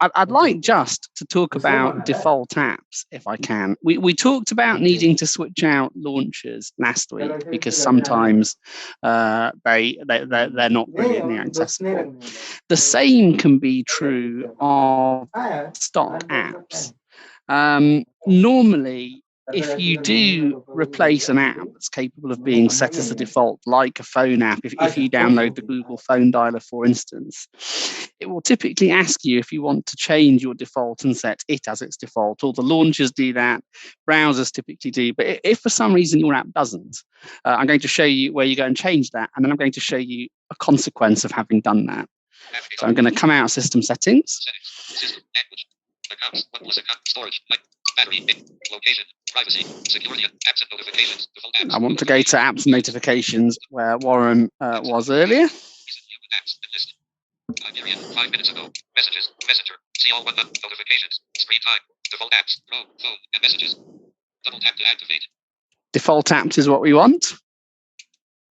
I'd like just to talk about default apps, if I can. We talked about needing to switch out launchers last week because sometimes they're not brilliantly accessible. The same can be true of stock apps. Normally, if you do replace an app that's capable of being set as the default, like a phone app, if you download the Google Phone Dialer, for instance, it will typically ask you if you want to change your default and set it as its default. All the launchers do that, browsers typically do. But if for some reason your app doesn't, I'm going to show you where you go and change that, and then I'm going to show you a consequence of having done that. So I'm going to come out of System Settings. Accounts, storage, battery, location, privacy, security, apps and notifications, default apps. I want to go to Apps and Notifications where Warren was earlier. Iberian, 5 minutes ago. Messages, Messenger, see all button, notifications, screen time, default apps, phone, and messages. Double tap to activate. Default apps is what we want.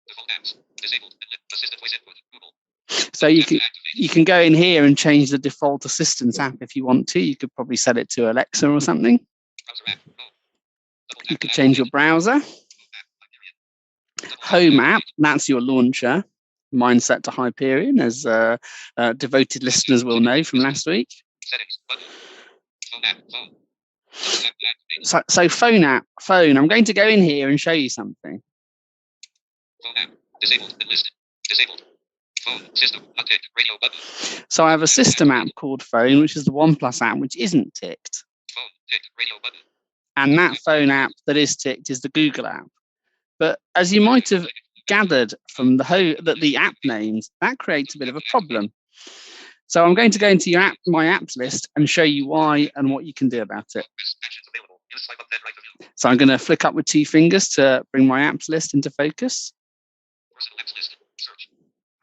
Default apps, disabled, assistant voice input, Google. So you can go in here and change the default assistance app if you want to. You could probably set it to Alexa or something. You could change your browser. Home app, that's your launcher. Mine set to Hyperion, as devoted listeners will know from last week. So phone app, I'm going to go in here and show you something. Phone app, disabled, enlisted, disabled. Phone, system, unticked, radio button. So I have a system app called Phone, which is the OnePlus app, which isn't ticked. Phone, ticked, radio button. And that phone app that is ticked is the Google app. But as you might have gathered from the app names, that creates a bit of a problem. So I'm going to go into my apps list and show you why and what you can do about it. So I'm going to flick up with 2 fingers to bring my apps list into focus.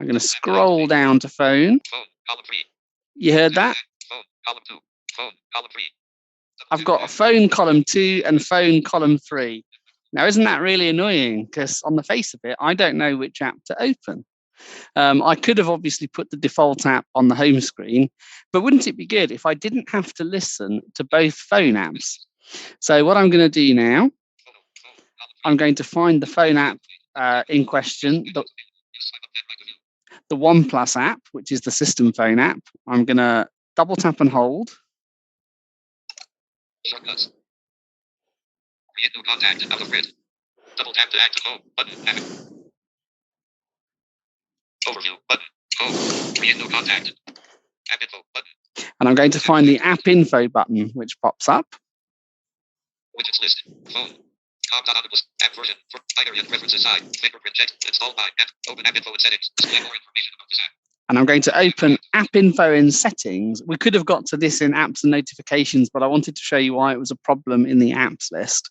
I'm going to scroll down to Phone. You heard that? I've got Phone column 2 and Phone column 3. Now, isn't that really annoying? Because on the face of it, I don't know which app to open. I could have obviously put the default app on the home screen, but wouldn't it be good if I didn't have to listen to both phone apps? So what I'm going to do now, I'm going to find the phone app in question, the OnePlus app, which is the system phone app. I'm going to double tap and hold. Shortcuts. Create new contact out of grid. Double tap to active home button. Overview button. Home. Create new contact. App info button. And I'm going to find the app info button, which pops up. Widgets list. Phone. Com.omnibus. App version. For Iberian preferences side. Fingerprint check. Install by app. Open app info and settings. Display more information about this app. And I'm going to open app info in settings. We could have got to this in apps and notifications, but I wanted to show you why it was a problem in the apps list.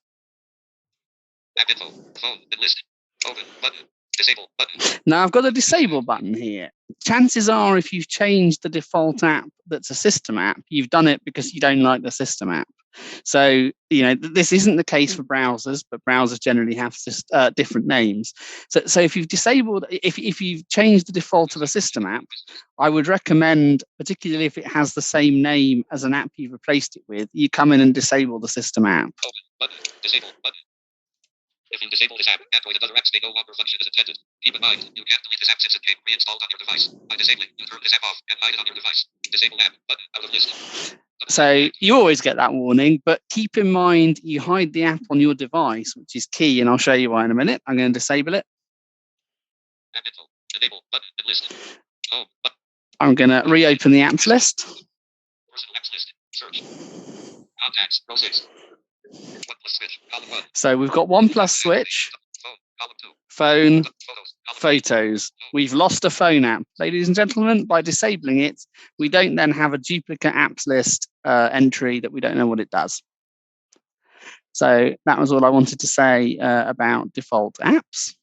App info. Phone. List. Open button. Disable button. Now I've got a disable button here. Chances are if you've changed the default app that's a system app, you've done it because you don't like the system app. So, this isn't the case for browsers, but browsers generally have different names. So if you've disabled, if you've changed the default of a system app, I would recommend, particularly if it has the same name as an app you've replaced it with, you come in and disable the system app. Open button. Disable button. If you disable this app, Android and other apps may no longer function as intended. Keep in mind, you can't delete this app since it came pre-installed on your device. By disabling, you turn this app off and hide it on your device. Disable app button out of list. So you always get that warning, but keep in mind you hide the app on your device, which is key, and I'll show you why in a minute. I'm going to disable it. App info. Enable button list. Home button. I'm going to reopen the apps list. Personal apps list. Search. Contacts. Row 6. OnePlus Switch. Column 1. So we've got OnePlus Switch, Phone. Column 2. Phone, Photos. Photos. We've lost a phone app. Ladies and gentlemen, by disabling it, we don't then have a duplicate apps list entry that we don't know what it does. So that was all I wanted to say about default apps.